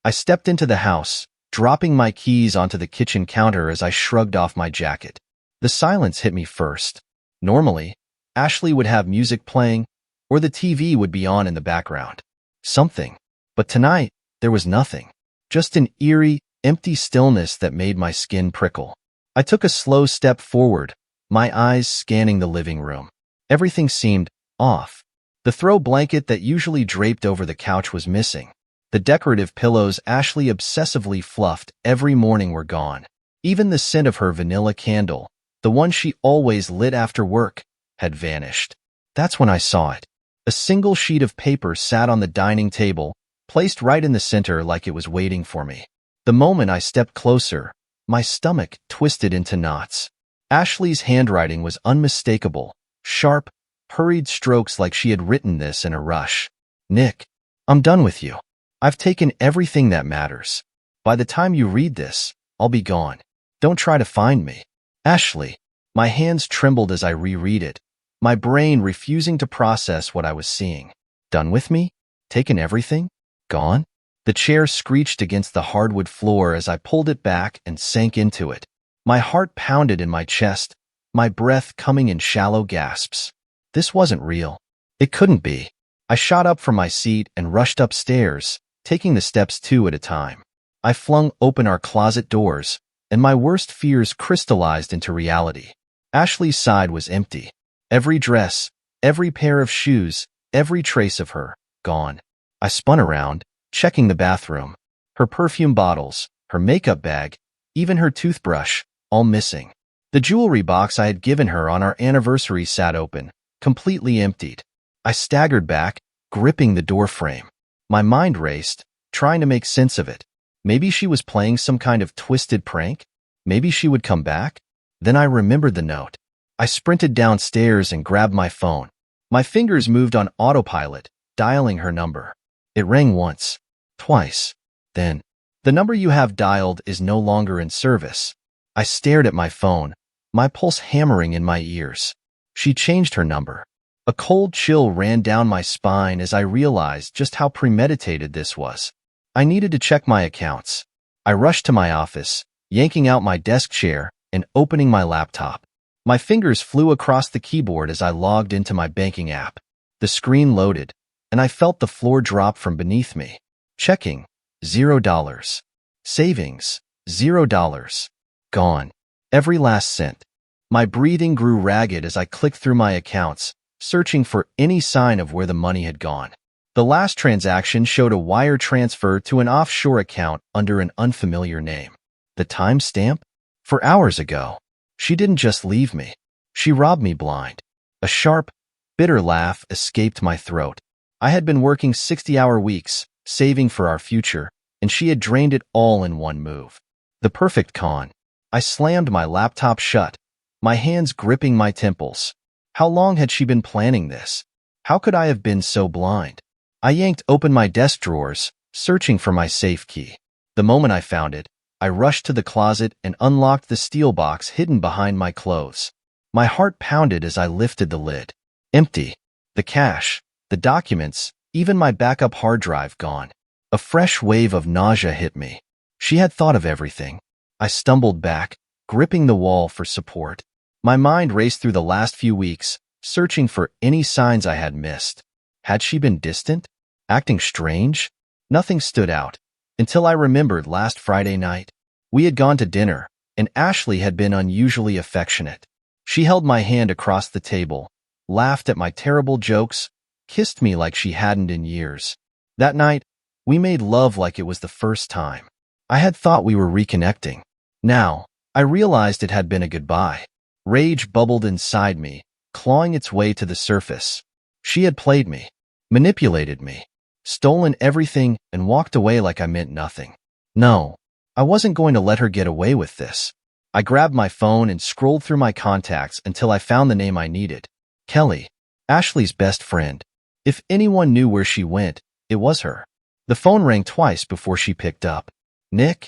I stepped into the house, dropping my keys onto the kitchen counter as I shrugged off my jacket. The silence hit me first. Normally, Ashley would have music playing, or the TV would be on in the background. Something. But tonight, there was nothing. Just an eerie, empty stillness that made my skin prickle. I took a slow step forward, my eyes scanning the living room. Everything seemed off. The throw blanket that usually draped over the couch was missing. The decorative pillows Ashley obsessively fluffed every morning were gone. Even the scent of her vanilla candle, the one she always lit after work, had vanished. That's when I saw it. A single sheet of paper sat on the dining table, placed right in the center like it was waiting for me. The moment I stepped closer, my stomach twisted into knots. Ashley's handwriting was unmistakable, sharp, hurried strokes like she had written this in a rush. Nick, I'm done with you. I've taken everything that matters. By the time you read this, I'll be gone. Don't try to find me. Ashley. My hands trembled as I reread it, my brain refusing to process what I was seeing. Done with me? Taken everything? Gone? The chair screeched against the hardwood floor as I pulled it back and sank into it. My heart pounded in my chest, my breath coming in shallow gasps. This wasn't real. It couldn't be. I shot up from my seat and rushed upstairs, taking the steps 2 at a time. I flung open our closet doors, and my worst fears crystallized into reality. Ashley's side was empty. Every dress, every pair of shoes, every trace of her, gone. I spun around, checking the bathroom. Her perfume bottles, her makeup bag, even her toothbrush, all missing. The jewelry box I had given her on our anniversary sat open, completely emptied. I staggered back, gripping the doorframe. My mind raced, trying to make sense of it. Maybe she was playing some kind of twisted prank? Maybe she would come back? Then I remembered the note. I sprinted downstairs and grabbed my phone. My fingers moved on autopilot, dialing her number. It rang once, twice. Then, the number you have dialed is no longer in service. I stared at my phone, my pulse hammering in my ears. She changed her number. A cold chill ran down my spine as I realized just how premeditated this was. I needed to check my accounts. I rushed to my office, yanking out my desk chair and opening my laptop. My fingers flew across the keyboard as I logged into my banking app. The screen loaded, and I felt the floor drop from beneath me. Checking, $0. Savings, $0. Gone. Every last cent. My breathing grew ragged as I clicked through my accounts, searching for any sign of where the money had gone. The last transaction showed a wire transfer to an offshore account under an unfamiliar name. The timestamp? For hours ago. She didn't just leave me. She robbed me blind. A sharp, bitter laugh escaped my throat. I had been working 60-hour weeks, saving for our future, and she had drained it all in one move. The perfect con. I slammed my laptop shut, my hands gripping my temples. How long had she been planning this? How could I have been so blind? I yanked open my desk drawers, searching for my safe key. The moment I found it, I rushed to the closet and unlocked the steel box hidden behind my clothes. My heart pounded as I lifted the lid. Empty. The cash, the documents, even my backup hard drive gone. A fresh wave of nausea hit me. She had thought of everything. I stumbled back, gripping the wall for support. My mind raced through the last few weeks, searching for any signs I had missed. Had she been distant? Acting strange? Nothing stood out, until I remembered last Friday night. We had gone to dinner, and Ashley had been unusually affectionate. She held my hand across the table, laughed at my terrible jokes, kissed me like she hadn't in years. That night, we made love like it was the first time. I had thought we were reconnecting. Now, I realized it had been a goodbye. Rage bubbled inside me, clawing its way to the surface. She had played me, manipulated me, stolen everything, and walked away like I meant nothing. No, I wasn't going to let her get away with this. I grabbed my phone and scrolled through my contacts until I found the name I needed. Kelly, Ashley's best friend. If anyone knew where she went, it was her. The phone rang twice before she picked up. Nick?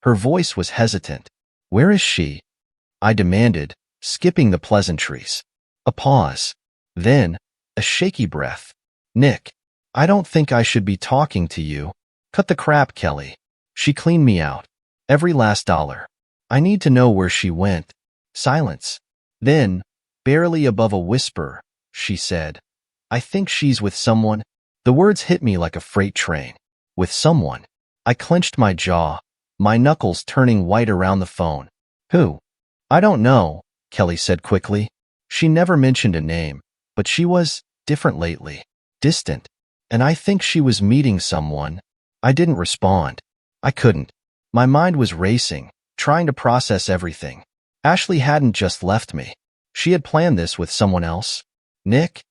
Her voice was hesitant. Where is she? I demanded, skipping the pleasantries. A pause. Then, a shaky breath. Nick, I don't think I should be talking to you. Cut the crap, Kelly. She cleaned me out. Every last dollar. I need to know where she went. Silence. Then, barely above a whisper, she said, I think she's with someone. The words hit me like a freight train. With someone. I clenched my jaw, my knuckles turning white around the phone. Who? I don't know, Kelly said quickly. She never mentioned a name, but she was different lately. Distant. And I think she was meeting someone. I didn't respond. I couldn't. My mind was racing, trying to process everything. Ashley hadn't just left me. She had planned this with someone else. Nick?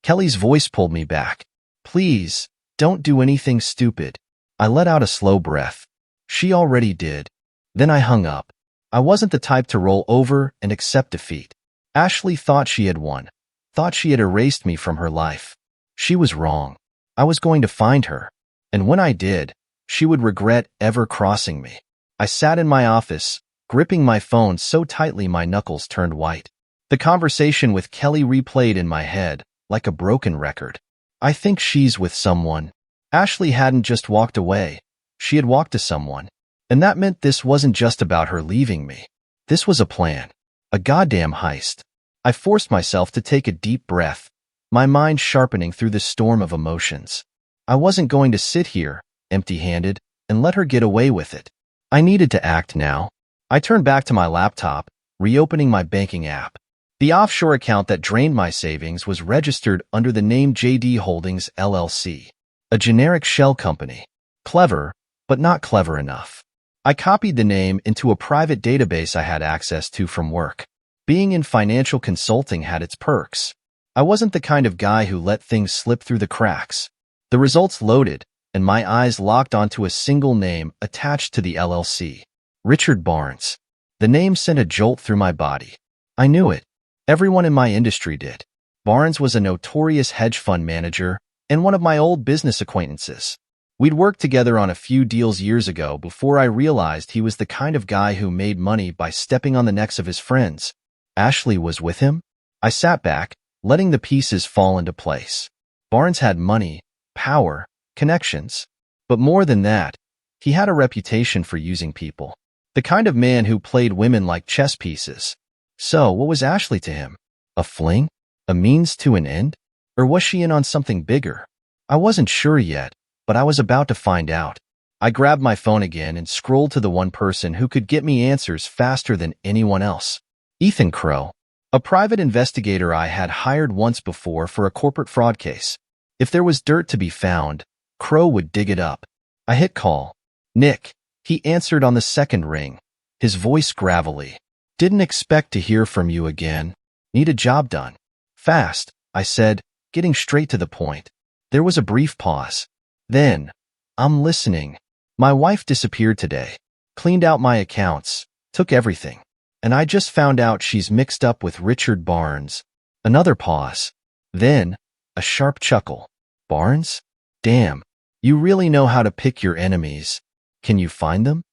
Kelly's voice pulled me back. Please, don't do anything stupid. I let out a slow breath. She already did. Then I hung up. I wasn't the type to roll over and accept defeat. Ashley thought she had won. Thought she had erased me from her life. She was wrong. I was going to find her. And when I did, she would regret ever crossing me. I sat in my office, gripping my phone so tightly my knuckles turned white. The conversation with Kelly replayed in my head, like a broken record. I think she's with someone. Ashley hadn't just walked away. She had walked to someone. And that meant this wasn't just about her leaving me. This was a plan. A goddamn heist. I forced myself to take a deep breath, my mind sharpening through the storm of emotions. I wasn't going to sit here, empty-handed, and let her get away with it. I needed to act now. I turned back to my laptop, reopening my banking app. The offshore account that drained my savings was registered under the name JD Holdings LLC, a generic shell company. Clever, but not clever enough. I copied the name into a private database I had access to from work. Being in financial consulting had its perks. I wasn't the kind of guy who let things slip through the cracks. The results loaded, and my eyes locked onto a single name attached to the LLC. Richard Barnes. The name sent a jolt through my body. I knew it. Everyone in my industry did. Barnes was a notorious hedge fund manager and one of my old business acquaintances. We'd worked together on a few deals years ago before I realized he was the kind of guy who made money by stepping on the necks of his friends. Ashley was with him? I sat back, letting the pieces fall into place. Barnes had money, power, connections. But more than that, he had a reputation for using people. The kind of man who played women like chess pieces. So, what was Ashley to him? A fling? A means to an end? Or was she in on something bigger? I wasn't sure yet, but I was about to find out. I grabbed my phone again and scrolled to the one person who could get me answers faster than anyone else. Ethan Crow, a private investigator I had hired once before for a corporate fraud case. If there was dirt to be found, Crow would dig it up. I hit call. Nick, he answered on the second ring, his voice gravelly. Didn't expect to hear from you again. Need a job done. Fast, I said, getting straight to the point. There was a brief pause. Then, I'm listening. My wife disappeared today. Cleaned out my accounts. Took everything. And I just found out she's mixed up with Richard Barnes. Another pause. Then, a sharp chuckle. Barnes? Damn. You really know how to pick your enemies. Can you find them?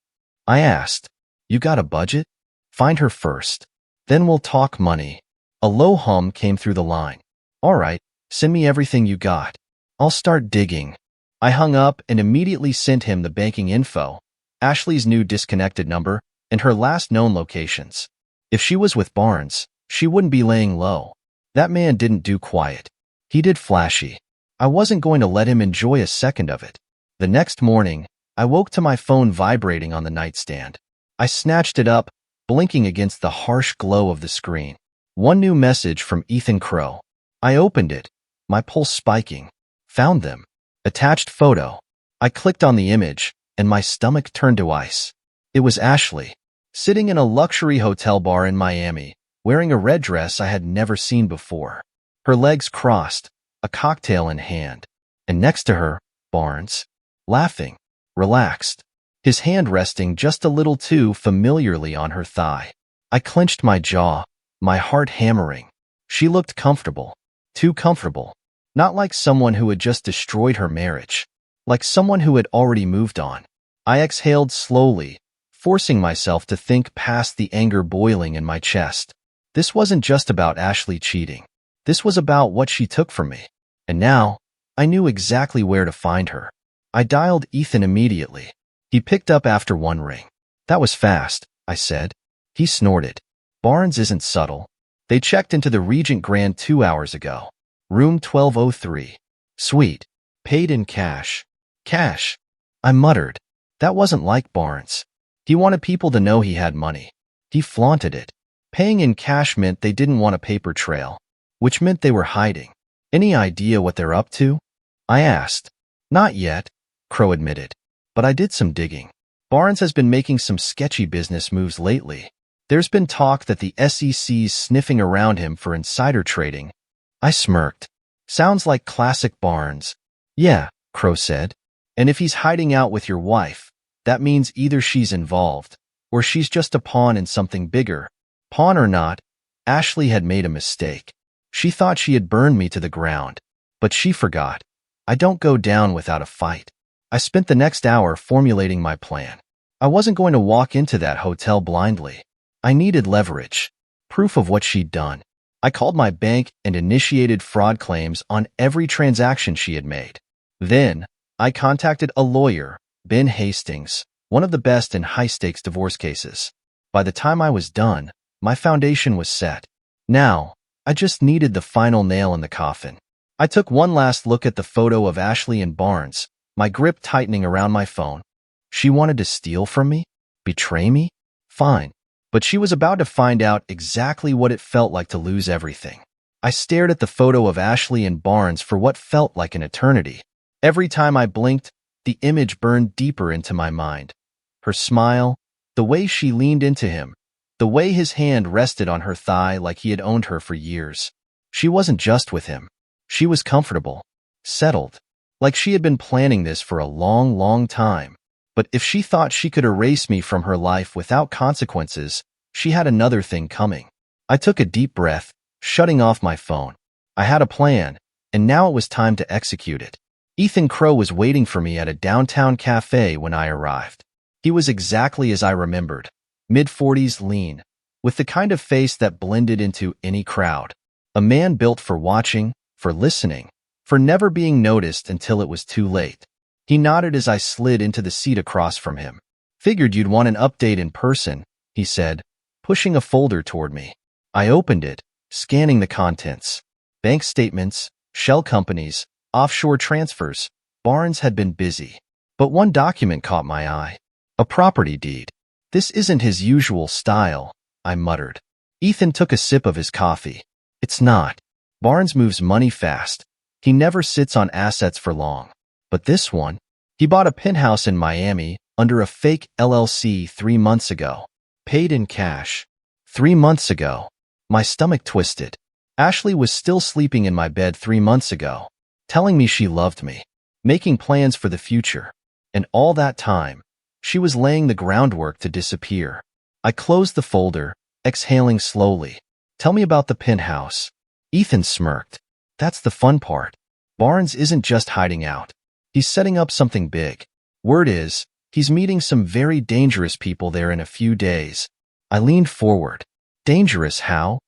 I asked. You got a budget? Find her first. Then we'll talk money. A low hum came through the line. All right, send me everything you got. I'll start digging. I hung up and immediately sent him the banking info, Ashley's new disconnected number, and her last known locations. If she was with Barnes, she wouldn't be laying low. That man didn't do quiet. He did flashy. I wasn't going to let him enjoy a second of it. The next morning, I woke to my phone vibrating on the nightstand. I snatched it up, blinking against the harsh glow of the screen. One new message from Ethan Crow. I opened it, my pulse spiking. Found them. Attached photo. I clicked on the image, and my stomach turned to ice. It was Ashley, sitting in a luxury hotel bar in Miami, wearing a red dress I had never seen before. Her legs crossed, a cocktail in hand. And next to her, Barnes, laughing, relaxed, his hand resting just a little too familiarly on her thigh. I clenched my jaw, my heart hammering. She looked comfortable. Too comfortable. Not like someone who had just destroyed her marriage. Like someone who had already moved on. I exhaled slowly, forcing myself to think past the anger boiling in my chest. This wasn't just about Ashley cheating. This was about what she took from me. And now, I knew exactly where to find her. I dialed Ethan immediately. He picked up after one ring. That was fast, I said. He snorted. Barnes isn't subtle. They checked into the Regent Grand 2 hours ago. Room 1203. Sweet. Paid in cash. Cash. I muttered. That wasn't like Barnes. He wanted people to know he had money. He flaunted it. Paying in cash meant they didn't want a paper trail, which meant they were hiding. Any idea what they're up to? I asked. Not yet, Crow admitted. But I did some digging. Barnes has been making some sketchy business moves lately. There's been talk that the SEC's sniffing around him for insider trading. I smirked. Sounds like classic Barnes. Yeah, Crow said. And if he's hiding out with your wife, that means either she's involved, or she's just a pawn in something bigger. Pawn or not, Ashley had made a mistake. She thought she had burned me to the ground. But she forgot. I don't go down without a fight. I spent the next hour formulating my plan. I wasn't going to walk into that hotel blindly. I needed leverage. Proof of what she'd done. I called my bank and initiated fraud claims on every transaction she had made. Then, I contacted a lawyer, Ben Hastings, one of the best in high-stakes divorce cases. By the time I was done, my foundation was set. Now, I just needed the final nail in the coffin. I took one last look at the photo of Ashley and Barnes, my grip tightening around my phone. She wanted to steal from me? Betray me? Fine. But she was about to find out exactly what it felt like to lose everything. I stared at the photo of Ashley and Barnes for what felt like an eternity. Every time I blinked, the image burned deeper into my mind. Her smile, the way she leaned into him, the way his hand rested on her thigh like he had owned her for years. She wasn't just with him. She was comfortable, settled, like she had been planning this for a long, long time. But if she thought she could erase me from her life without consequences, she had another thing coming. I took a deep breath, shutting off my phone. I had a plan, and now it was time to execute it. Ethan Crow was waiting for me at a downtown cafe when I arrived. He was exactly as I remembered, mid-40s, lean, with the kind of face that blended into any crowd. A man built for watching, for listening, for never being noticed until it was too late. He nodded as I slid into the seat across from him. Figured you'd want an update in person, he said, pushing a folder toward me. I opened it, scanning the contents. Bank statements, shell companies, offshore transfers. Barnes had been busy. But one document caught my eye. A property deed. This isn't his usual style, I muttered. Ethan took a sip of his coffee. It's not. Barnes moves money fast. He never sits on assets for long. But this one, he bought a penthouse in Miami under a fake LLC 3 months ago. Paid in cash. 3 months ago. My stomach twisted. Ashley was still sleeping in my bed 3 months ago, telling me she loved me, making plans for the future. And all that time, she was laying the groundwork to disappear. I closed the folder, exhaling slowly. Tell me about the penthouse. Ethan smirked. That's the fun part. Barnes isn't just hiding out. He's setting up something big. Word is, he's meeting some very dangerous people there in a few days. I leaned forward. Dangerous how?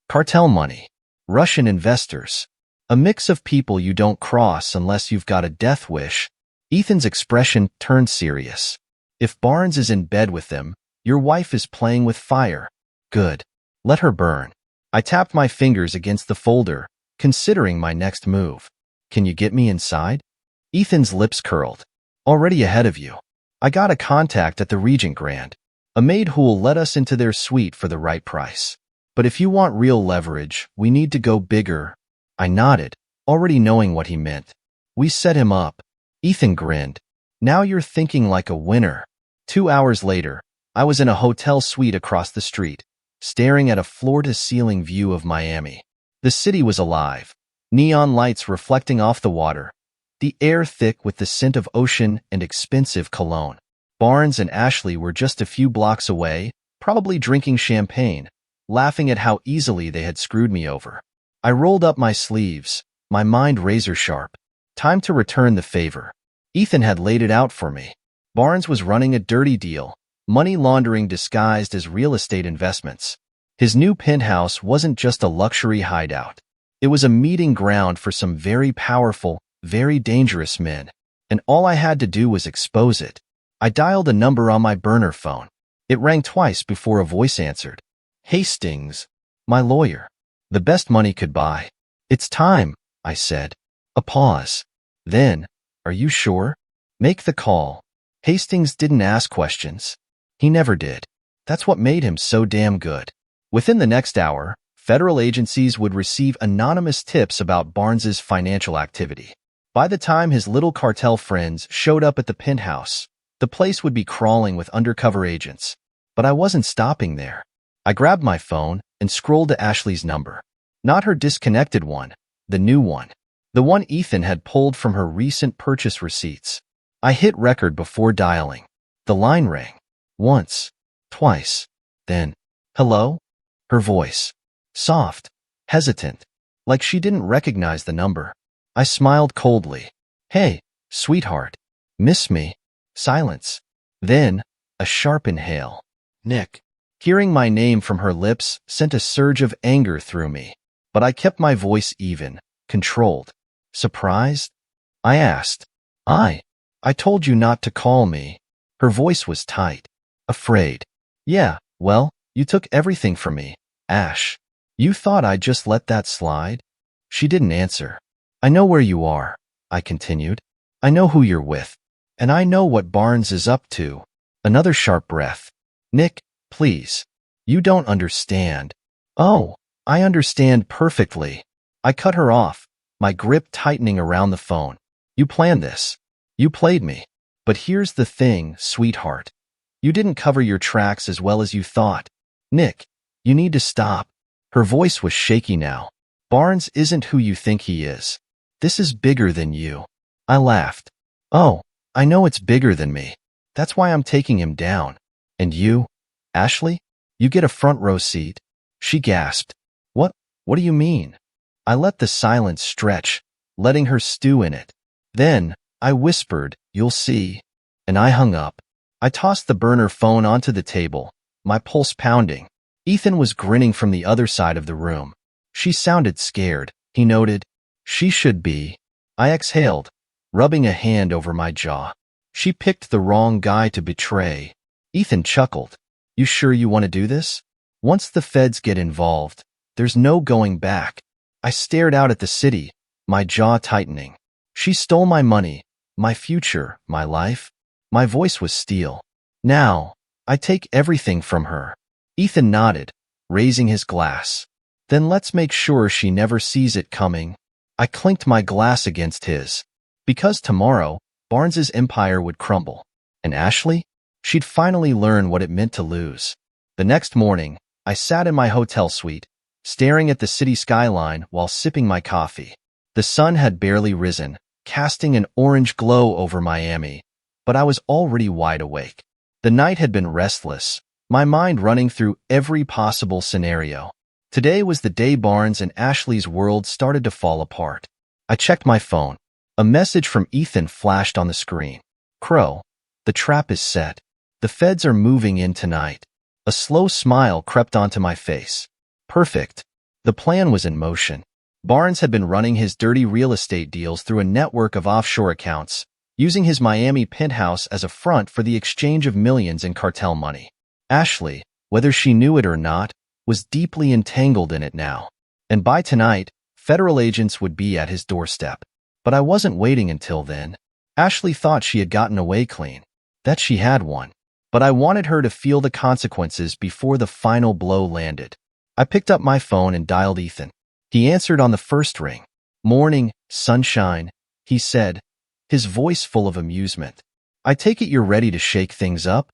Cartel money. Russian investors. A mix of people you don't cross unless you've got a death wish. Ethan's expression turned serious. If Barnes is in bed with them, your wife is playing with fire. Good. Let her burn. I tapped my fingers against the folder, considering my next move. Can you get me inside? Ethan's lips curled. Already ahead of you. I got a contact at the Regent Grand. A maid who'll let us into their suite for the right price. But if you want real leverage, we need to go bigger. I nodded, already knowing what he meant. We set him up. Ethan grinned. Now you're thinking like a winner. 2 hours later, I was in a hotel suite across the street, staring at a floor-to-ceiling view of Miami. The city was alive. Neon lights reflecting off the water. The air thick with the scent of ocean and expensive cologne. Barnes and Ashley were just a few blocks away, probably drinking champagne, laughing at how easily they had screwed me over. I rolled up my sleeves, my mind razor-sharp. Time to return the favor. Ethan had laid it out for me. Barnes was running a dirty deal, money laundering disguised as real estate investments. His new penthouse wasn't just a luxury hideout. It was a meeting ground for some very powerful, very dangerous men. and all I had to do was expose it. I dialed a number on my burner phone. It rang twice before a voice answered. Hastings, my lawyer. The best money could buy. It's time, I said. A pause. Then, are you sure? Make the call. Hastings didn't ask questions. He never did. That's what made him so damn good. Within the next hour, federal agencies would receive anonymous tips about Barnes's financial activity. By the time his little cartel friends showed up at the penthouse, the place would be crawling with undercover agents. But I wasn't stopping there. I grabbed my phone and scrolled to Ashley's number. Not her disconnected one, the new one. The one Ethan had pulled from her recent purchase receipts. I hit record before dialing. The line rang. Once. Twice. Then, hello? Her voice. Soft. Hesitant. Like she didn't recognize the number. I smiled coldly. Hey, sweetheart. Miss me? Silence. Then, a sharp inhale. Nick. Hearing my name from her lips sent a surge of anger through me. But I kept my voice even, controlled. Surprised? I asked. I told you not to call me. Her voice was tight. Afraid. Yeah, well, you took everything from me, Ash. You thought I'd just let that slide? She didn't answer. I know where you are, I continued. I know who you're with. And I know what Barnes is up to. Another sharp breath. Nick, please. You don't understand. Oh, I understand perfectly. I cut her off, my grip tightening around the phone. You planned this. You played me. But here's the thing, sweetheart. You didn't cover your tracks as well as you thought. Nick, you need to stop. Her voice was shaky now. Barnes isn't who you think he is. This is bigger than you. I laughed. Oh, I know it's bigger than me. That's why I'm taking him down. And you, Ashley? You get a front row seat. She gasped. What do you mean? I let the silence stretch, letting her stew in it. Then, I whispered, you'll see. And I hung up. I tossed the burner phone onto the table, my pulse pounding. Ethan was grinning from the other side of the room. She sounded scared, he noted. She should be. I exhaled, rubbing a hand over my jaw. She picked the wrong guy to betray. Ethan chuckled. You sure you want to do this? Once the feds get involved, there's no going back. I stared out at the city, my jaw tightening. She stole my money, my future, my life. My voice was steel. Now, I take everything from her. Ethan nodded, raising his glass. Then let's make sure she never sees it coming. I clinked my glass against his. Because tomorrow, Barnes's empire would crumble. And Ashley? She'd finally learn what it meant to lose. The next morning, I sat in my hotel suite, staring at the city skyline while sipping my coffee. The sun had barely risen, casting an orange glow over Miami, but I was already wide awake. The night had been restless, my mind running through every possible scenario. Today was the day Barnes and Ashley's world started to fall apart. I checked my phone. A message from Ethan flashed on the screen. Crow, the trap is set. The feds are moving in tonight. A slow smile crept onto my face. Perfect. The plan was in motion. Barnes had been running his dirty real estate deals through a network of offshore accounts, using his Miami penthouse as a front for the exchange of millions in cartel money. Ashley, whether she knew it or not, was deeply entangled in it now. And by tonight, federal agents would be at his doorstep. But I wasn't waiting until then. Ashley thought she had gotten away clean, that she had won. But I wanted her to feel the consequences before the final blow landed. I picked up my phone and dialed Ethan. He answered on the first ring. Morning, sunshine, he said, his voice full of amusement. I take it you're ready to shake things up?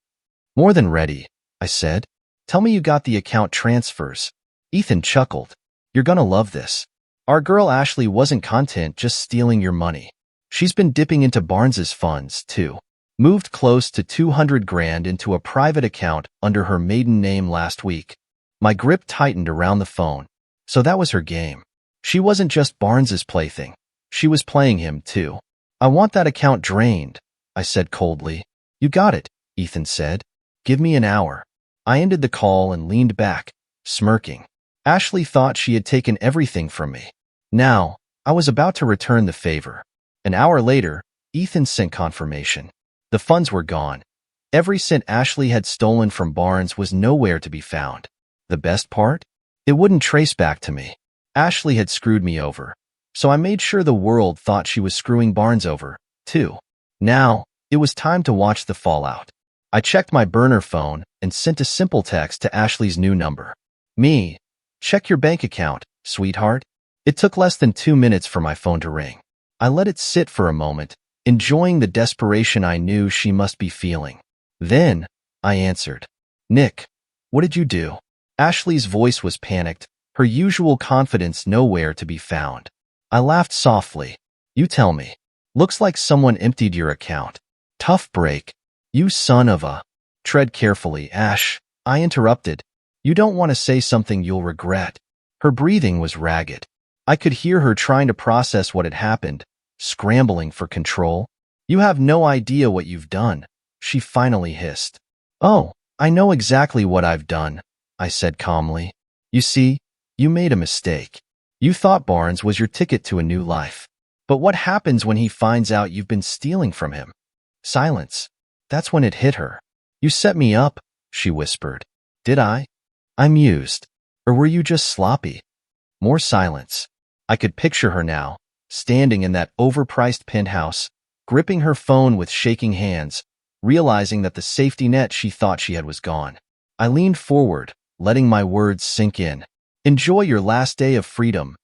More than ready, I said. Tell me you got the account transfers. Ethan chuckled. You're gonna love this. Our girl Ashley wasn't content just stealing your money. She's been dipping into Barnes's funds, too. Moved close to 200 grand into a private account under her maiden name last week. My grip tightened around the phone. So that was her game. She wasn't just Barnes's plaything. She was playing him, too. I want that account drained, I said coldly. You got it, Ethan said. Give me an hour. I ended the call and leaned back, smirking. Ashley thought she had taken everything from me. Now, I was about to return the favor. An hour later, Ethan sent confirmation. The funds were gone. Every cent Ashley had stolen from Barnes was nowhere to be found. The best part? It wouldn't trace back to me. Ashley had screwed me over, so I made sure the world thought she was screwing Barnes over, too. Now, it was time to watch the fallout. I checked my burner phone and sent a simple text to Ashley's new number. Me, check your bank account, sweetheart. It took less than 2 minutes for my phone to ring. I let it sit for a moment, enjoying the desperation I knew she must be feeling. Then, I answered. Nick, what did you do? Ashley's voice was panicked, her usual confidence nowhere to be found. I laughed softly. You tell me. Looks like someone emptied your account. Tough break. You son of a... Tread carefully, Ash. I interrupted. You don't want to say something you'll regret. Her breathing was ragged. I could hear her trying to process what had happened, scrambling for control. You have no idea what you've done, she finally hissed. Oh, I know exactly what I've done, I said calmly. You see, you made a mistake. You thought Barnes was your ticket to a new life. But what happens when he finds out you've been stealing from him? Silence. That's when it hit her. You set me up, she whispered. Did I? I mused. Or were you just sloppy? More silence. I could picture her now, standing in that overpriced penthouse, gripping her phone with shaking hands, realizing that the safety net she thought she had was gone. I leaned forward, letting my words sink in. Enjoy your last day of freedom.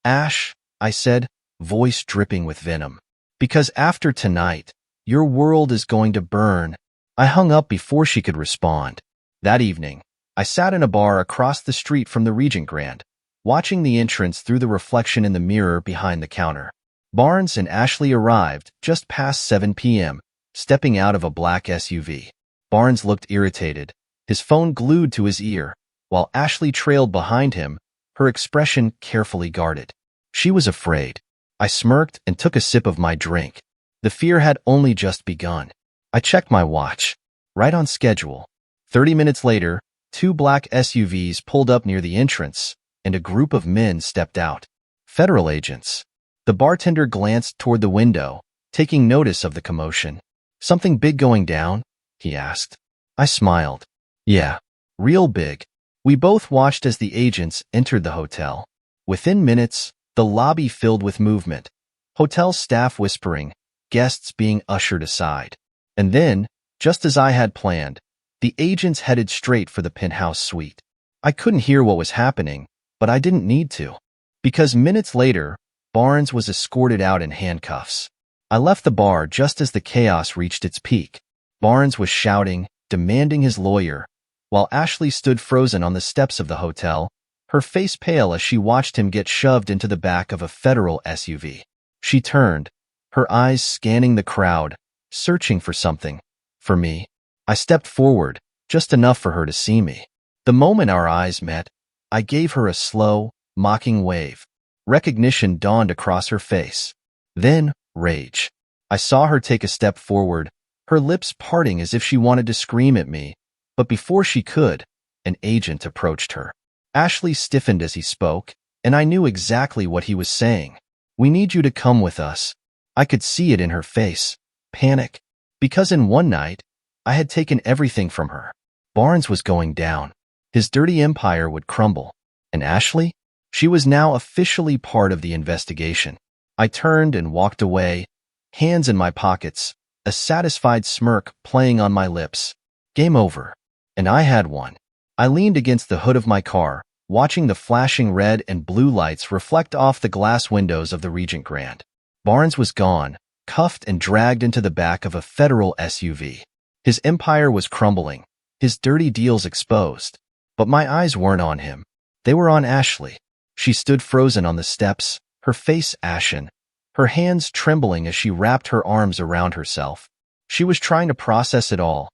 Ash, I said, voice dripping with venom. Because after tonight, your world is going to burn. I hung up before she could respond. That evening, I sat in a bar across the street from the Regent Grand, watching the entrance through the reflection in the mirror behind the counter. Barnes and Ashley arrived just past 7 p.m., stepping out of a black SUV. Barnes looked irritated, his phone glued to his ear, while Ashley trailed behind him, her expression carefully guarded. She was afraid. I smirked and took a sip of my drink. The fear had only just begun. I checked my watch. Right on schedule. 30 minutes later, 2 black SUVs pulled up near the entrance, and a group of men stepped out. Federal agents. The bartender glanced toward the window, taking notice of the commotion. Something big going down? He asked. I smiled. Yeah, real big. We both watched as the agents entered the hotel. Within minutes, the lobby filled with movement. Hotel staff whispering, guests being ushered aside. And then, just as I had planned, the agents headed straight for the penthouse suite. I couldn't hear what was happening, but I didn't need to. Because minutes later, Barnes was escorted out in handcuffs. I left the bar just as the chaos reached its peak. Barnes was shouting, demanding his lawyer, while Ashley stood frozen on the steps of the hotel, her face pale as she watched him get shoved into the back of a federal SUV. She turned, her eyes scanning the crowd, searching for something. For me. I stepped forward, just enough for her to see me. The moment our eyes met, I gave her a slow, mocking wave. Recognition dawned across her face. Then, rage. I saw her take a step forward, her lips parting as if she wanted to scream at me, but before she could, an agent approached her. Ashley stiffened as he spoke, and I knew exactly what he was saying. We need you to come with us. I could see it in her face. Panic. Because in one night, I had taken everything from her. Barnes was going down. His dirty empire would crumble. And Ashley? She was now officially part of the investigation. I turned and walked away, hands in my pockets, a satisfied smirk playing on my lips. Game over. And I had one. I leaned against the hood of my car, watching the flashing red and blue lights reflect off the glass windows of the Regent Grand. Barnes was gone, cuffed and dragged into the back of a federal SUV. His empire was crumbling, his dirty deals exposed. But my eyes weren't on him. They were on Ashley. She stood frozen on the steps, her face ashen, her hands trembling as she wrapped her arms around herself. She was trying to process it all.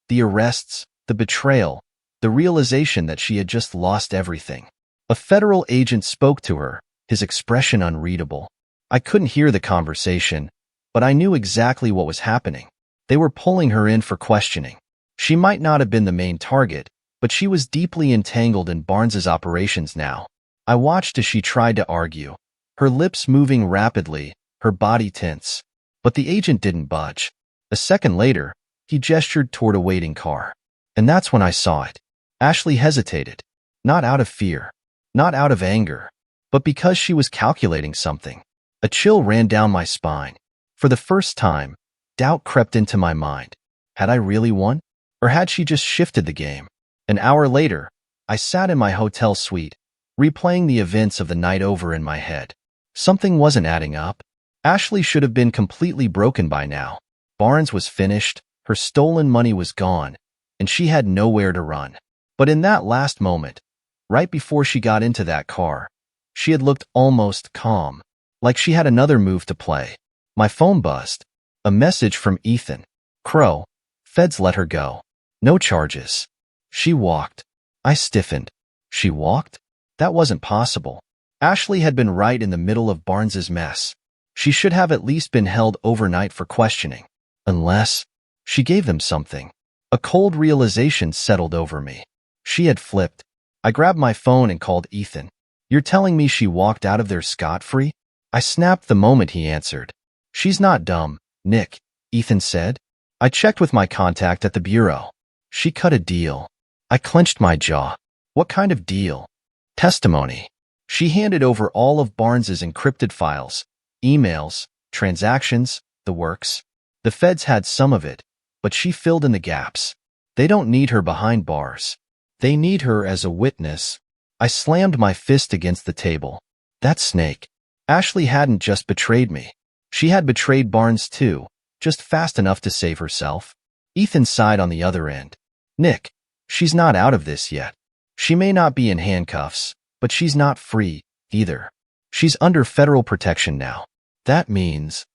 The arrests, the betrayal, the realization that she had just lost everything. A federal agent spoke to her, his expression unreadable. I couldn't hear the conversation, but I knew exactly what was happening. They were pulling her in for questioning. She might not have been the main target, but she was deeply entangled in Barnes's operations now. I watched as she tried to argue, her lips moving rapidly, her body tense. But the agent didn't budge. A second later, he gestured toward a waiting car. And that's when I saw it. Ashley hesitated. Not out of fear. Not out of anger. But because she was calculating something. A chill ran down my spine. For the first time, doubt crept into my mind. Had I really won? Or had she just shifted the game? An hour later, I sat in my hotel suite, replaying the events of the night over in my head. Something wasn't adding up. Ashley should have been completely broken by now. Barnes was finished, her stolen money was gone, and she had nowhere to run. But in that last moment, right before she got into that car, she had looked almost calm, like she had another move to play. My phone buzzed. A message from Ethan. Crow. Feds let her go. No charges. She walked. I stiffened. She walked? That wasn't possible. Ashley had been right in the middle of Barnes's mess. She should have at least been held overnight for questioning. Unless she gave them something. A cold realization settled over me. She had flipped. I grabbed my phone and called Ethan. You're telling me she walked out of there scot-free? I snapped the moment he answered. She's not dumb, Nick, Ethan said. I checked with my contact at the bureau. She cut a deal. I clenched my jaw. What kind of deal? Testimony. She handed over all of Barnes's encrypted files, emails, transactions, the works. The feds had some of it, but she filled in the gaps. They don't need her behind bars. They need her as a witness. I slammed my fist against the table. That snake. Ashley hadn't just betrayed me. She had betrayed Barnes too, just fast enough to save herself. Ethan sighed on the other end. Nick, she's not out of this yet. She may not be in handcuffs, but she's not free, either. She's under federal protection now. That means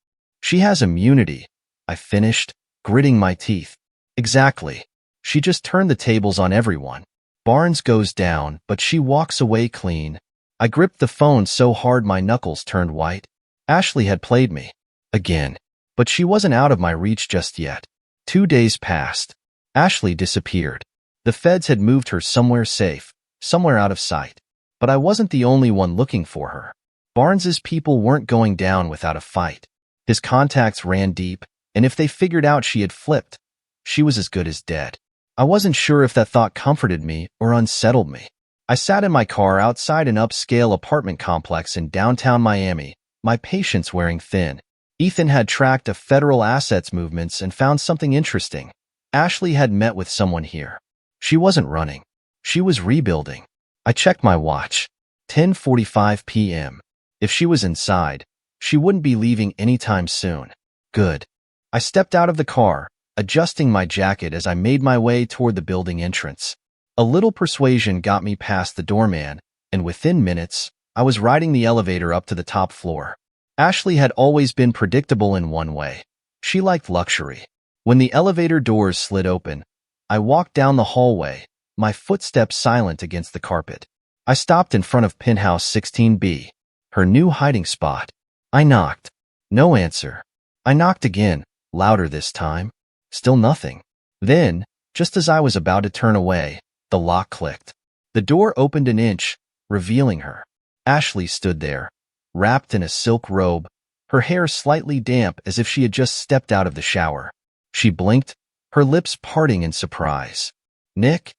she has immunity. I finished, gritting my teeth. Exactly. She just turned the tables on everyone. Barnes goes down, but she walks away clean. I gripped the phone so hard my knuckles turned white. Ashley had played me. Again. But she wasn't out of my reach just yet. 2 days passed. Ashley disappeared. The feds had moved her somewhere safe, somewhere out of sight. But I wasn't the only one looking for her. Barnes's people weren't going down without a fight. His contacts ran deep, and if they figured out she had flipped, she was as good as dead. I wasn't sure if that thought comforted me or unsettled me. I sat in my car outside an upscale apartment complex in downtown Miami, my patience wearing thin. Ethan had tracked a federal assets movements and found something interesting. Ashley had met with someone here. She wasn't running. She was rebuilding. I checked my watch. 10:45 p.m. If she was inside, she wouldn't be leaving anytime soon. Good. I stepped out of the car, adjusting my jacket as I made my way toward the building entrance. A little persuasion got me past the doorman, and within minutes, I was riding the elevator up to the top floor. Ashley had always been predictable in one way. She liked luxury. When the elevator doors slid open, I walked down the hallway, my footsteps silent against the carpet. I stopped in front of penthouse 16B, her new hiding spot. I knocked. No answer. I knocked again, louder this time. Still nothing. Then, just as I was about to turn away, the lock clicked. The door opened an inch, revealing her. Ashley stood there, wrapped in a silk robe, her hair slightly damp as if she had just stepped out of the shower. She blinked, her lips parting in surprise. Nick?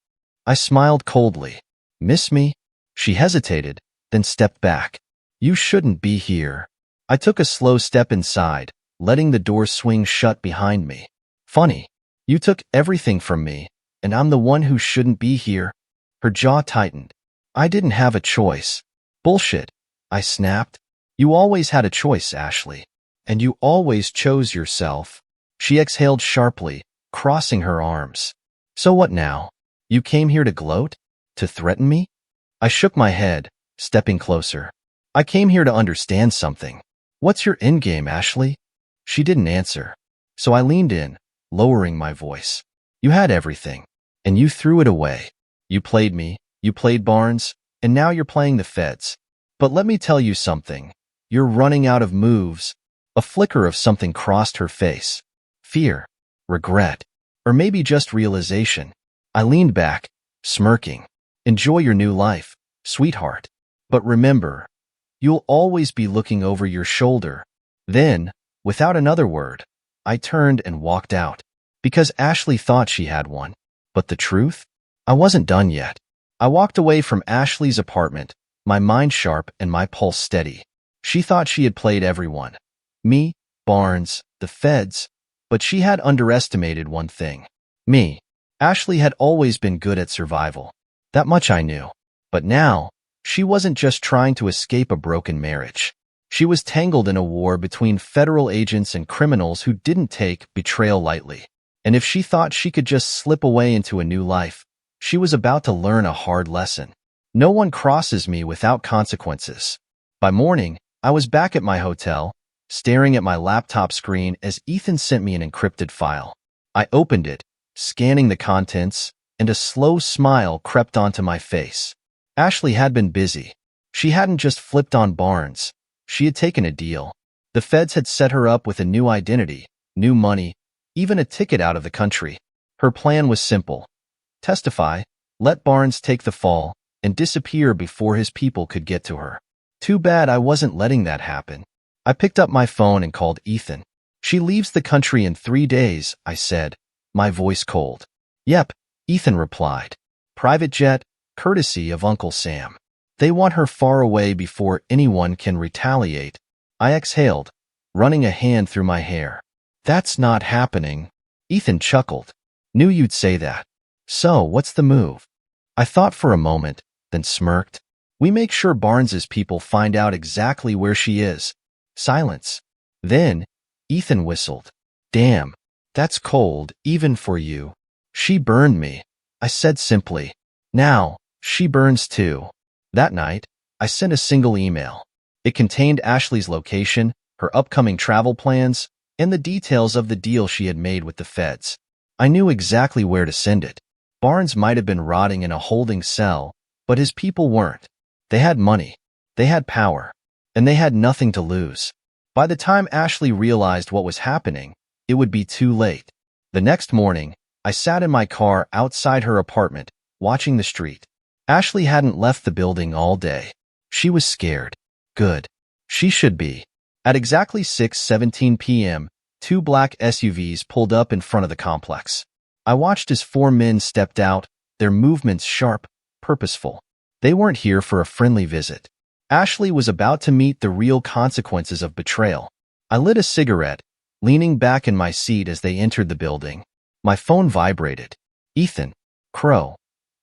I smiled coldly. Miss me? She hesitated, then stepped back. You shouldn't be here. I took a slow step inside, letting the door swing shut behind me. Funny. You took everything from me, and I'm the one who shouldn't be here. Her jaw tightened. I didn't have a choice. Bullshit. I snapped. You always had a choice, Ashley. And you always chose yourself. She exhaled sharply, crossing her arms. So what now? You came here to gloat? To threaten me? I shook my head, stepping closer. I came here to understand something. What's your endgame, Ashley? She didn't answer. So I leaned in, lowering my voice. You had everything, and you threw it away. You played me, you played Barnes, and now you're playing the feds. But let me tell you something. You're running out of moves. A flicker of something crossed her face. Fear, regret, or maybe just realization. I leaned back, smirking. Enjoy your new life, sweetheart. But remember, you'll always be looking over your shoulder. Then, Without another word, I turned and walked out. Because Ashley thought she had one. But the truth? I wasn't done yet. I walked away from Ashley's apartment, my mind sharp and my pulse steady. She thought she had played everyone. Me, Barnes, the feds. But she had underestimated one thing. Me. Ashley had always been good at survival. That much I knew. But now, she wasn't just trying to escape a broken marriage. She was tangled in a war between federal agents and criminals who didn't take betrayal lightly. And if she thought she could just slip away into a new life, she was about to learn a hard lesson. No one crosses me without consequences. By morning, I was back at my hotel, staring at my laptop screen as Ethan sent me an encrypted file. I opened it, scanning the contents, and a slow smile crept onto my face. Ashley had been busy. She hadn't just flipped on Barnes. She had taken a deal. The feds had set her up with a new identity, new money, even a ticket out of the country. Her plan was simple. Testify, let Barnes take the fall, and disappear before his people could get to her. Too bad I wasn't letting that happen. I picked up my phone and called Ethan. She leaves the country in 3 days, I said, my voice cold. Yep, Ethan replied. Private jet, courtesy of Uncle Sam. They want her far away before anyone can retaliate. I exhaled, running a hand through my hair. That's not happening. Ethan chuckled. Knew you'd say that. So, what's the move? I thought for a moment, then smirked. We make sure Barnes's people find out exactly where she is. Silence. Then, Ethan whistled. Damn, that's cold, even for you. She burned me, I said simply. Now, she burns too. That night, I sent a single email. It contained Ashley's location, her upcoming travel plans, and the details of the deal she had made with the feds. I knew exactly where to send it. Barnes might have been rotting in a holding cell, but his people weren't. They had money, they had power, and they had nothing to lose. By the time Ashley realized what was happening, it would be too late. The next morning, I sat in my car outside her apartment, watching the street. Ashley hadn't left the building all day. She was scared. Good. She should be. At exactly 6:17 p.m., 2 black SUVs pulled up in front of the complex. I watched as 4 men stepped out, their movements sharp, purposeful. They weren't here for a friendly visit. Ashley was about to meet the real consequences of betrayal. I lit a cigarette, leaning back in my seat as they entered the building. My phone vibrated. Ethan. Crow.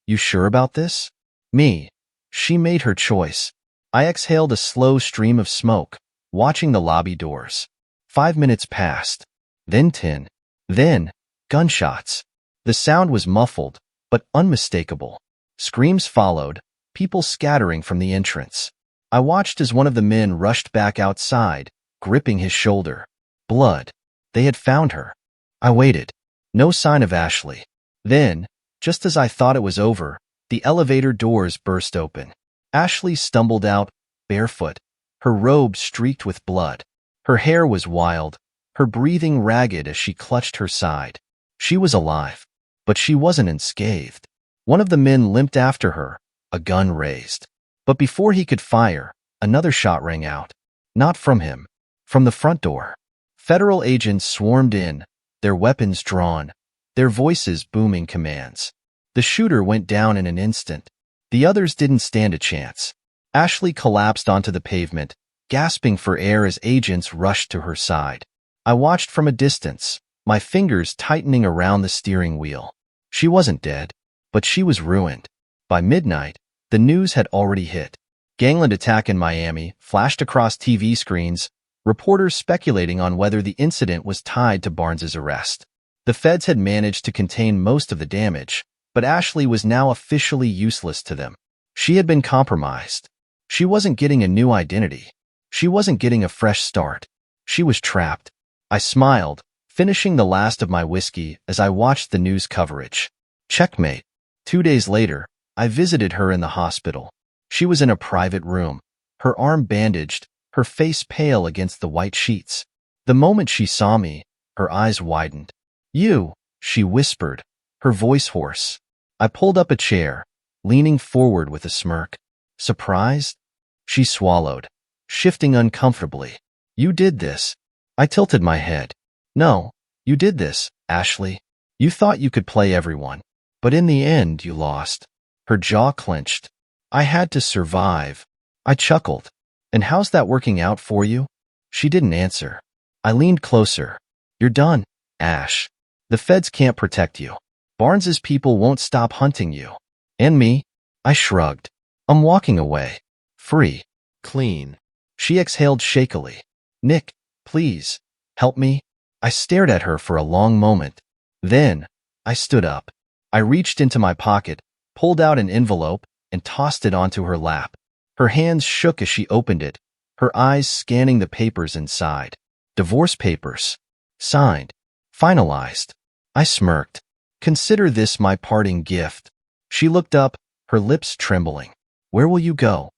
You sure about this? Me. She made her choice. I exhaled a slow stream of smoke, watching the lobby doors. 5 minutes passed. Then 10. Then, gunshots. The sound was muffled, but unmistakable. Screams followed, people scattering from the entrance. I watched as one of the men rushed back outside, gripping his shoulder. Blood. They had found her. I waited. No sign of Ashley. Then, just as I thought it was over, the elevator doors burst open. Ashley stumbled out, barefoot, her robe streaked with blood. Her hair was wild, her breathing ragged as she clutched her side. She was alive, but she wasn't unscathed. One of the men limped after her, a gun raised. But before he could fire, another shot rang out. Not from him, from the front door. Federal agents swarmed in, their weapons drawn, their voices booming commands. The shooter went down in an instant. The others didn't stand a chance. Ashley collapsed onto the pavement, gasping for air as agents rushed to her side. I watched from a distance, my fingers tightening around the steering wheel. She wasn't dead, but she was ruined. By midnight, the news had already hit. Gangland attack in Miami flashed across TV screens, reporters speculating on whether the incident was tied to Barnes's arrest. The feds had managed to contain most of the damage, but Ashley was now officially useless to them. She had been compromised. She wasn't getting a new identity. She wasn't getting a fresh start. She was trapped. I smiled, finishing the last of my whiskey as I watched the news coverage. Checkmate. 2 days later, I visited her in the hospital. She was in a private room, her arm bandaged, her face pale against the white sheets. The moment she saw me, her eyes widened. You, she whispered, her voice hoarse. I pulled up a chair, leaning forward with a smirk. Surprised? She swallowed, shifting uncomfortably. You did this. I tilted my head. No, you did this, Ashley. You thought you could play everyone. But in the end, you lost. Her jaw clenched. I had to survive. I chuckled. And how's that working out for you? She didn't answer. I leaned closer. You're done, Ash. The feds can't protect you. Barnes's people won't stop hunting you. And me? I shrugged. I'm walking away. Free. Clean. She exhaled shakily. Nick, please, help me. I stared at her for a long moment. Then, I stood up. I reached into my pocket, pulled out an envelope, and tossed it onto her lap. Her hands shook as she opened it, her eyes scanning the papers inside. Divorce papers. Signed. Finalized. I smirked. Consider this my parting gift. She looked up, her lips trembling. Where will you go?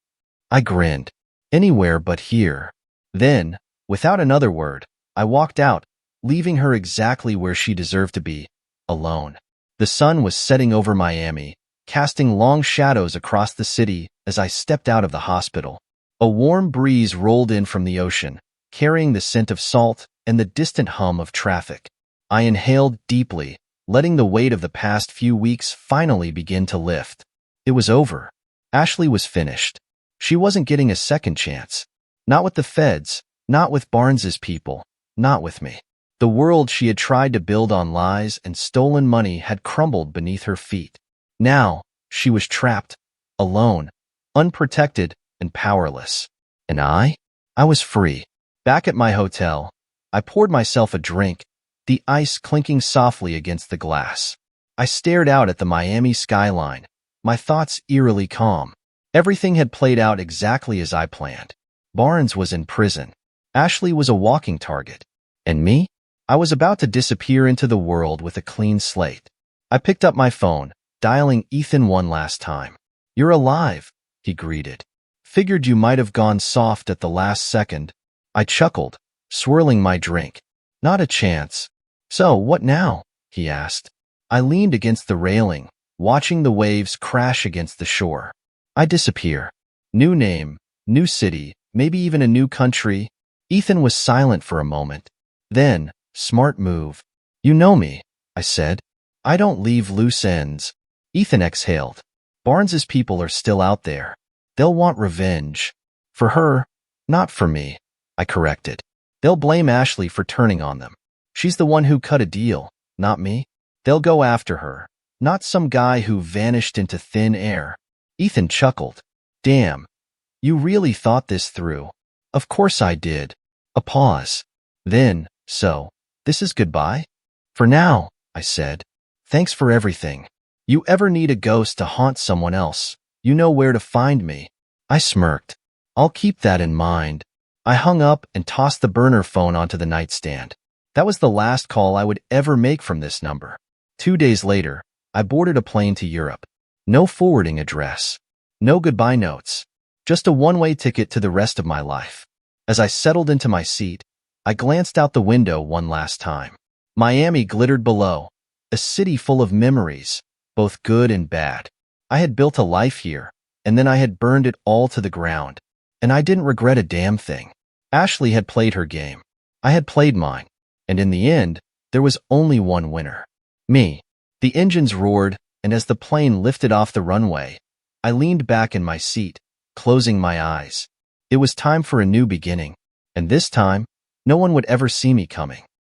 I grinned. Anywhere but here. Then, without another word, I walked out, leaving her exactly where she deserved to be, alone. The sun was setting over Miami, casting long shadows across the city as I stepped out of the hospital. A warm breeze rolled in from the ocean, carrying the scent of salt and the distant hum of traffic. I inhaled deeply, letting the weight of the past few weeks finally begin to lift. It was over. Ashley was finished. She wasn't getting a second chance. Not with the feds, not with Barnes's people, not with me. The world she had tried to build on lies and stolen money had crumbled beneath her feet. Now, she was trapped, alone, unprotected, and powerless. And I was free. Back at my hotel, I poured myself a drink, the ice clinking softly against the glass. I stared out at the Miami skyline, my thoughts eerily calm. Everything had played out exactly as I planned. Barnes was in prison. Ashley was a walking target. And me? I was about to disappear into the world with a clean slate. I picked up my phone, dialing Ethan one last time. You're alive, he greeted. Figured you might have gone soft at the last second. I chuckled, swirling my drink. Not a chance. So, what now? He asked. I leaned against the railing, watching the waves crash against the shore. I disappear. New name, new city, maybe even a new country. Ethan was silent for a moment. Then, smart move. You know me, I said. I don't leave loose ends. Ethan exhaled. Barnes's people are still out there. They'll want revenge. For her, not for me, I corrected. They'll blame Ashley for turning on them. She's the one who cut a deal, not me. They'll go after her, not some guy who vanished into thin air. Ethan chuckled. Damn, you really thought this through. Of course I did. A pause. Then, so, this is goodbye? For now, I said. Thanks for everything. You ever need a ghost to haunt someone else, you know where to find me. I smirked. I'll keep that in mind. I hung up and tossed the burner phone onto the nightstand. That was the last call I would ever make from this number. 2 days later, I boarded a plane to Europe. No forwarding address. No goodbye notes. Just a one-way ticket to the rest of my life. As I settled into my seat, I glanced out the window one last time. Miami glittered below, a city full of memories, both good and bad. I had built a life here, and then I had burned it all to the ground. And I didn't regret a damn thing. Ashley had played her game. I had played mine. And in the end, there was only one winner. Me. The engines roared, and as the plane lifted off the runway, I leaned back in my seat, closing my eyes. It was time for a new beginning. And this time, no one would ever see me coming.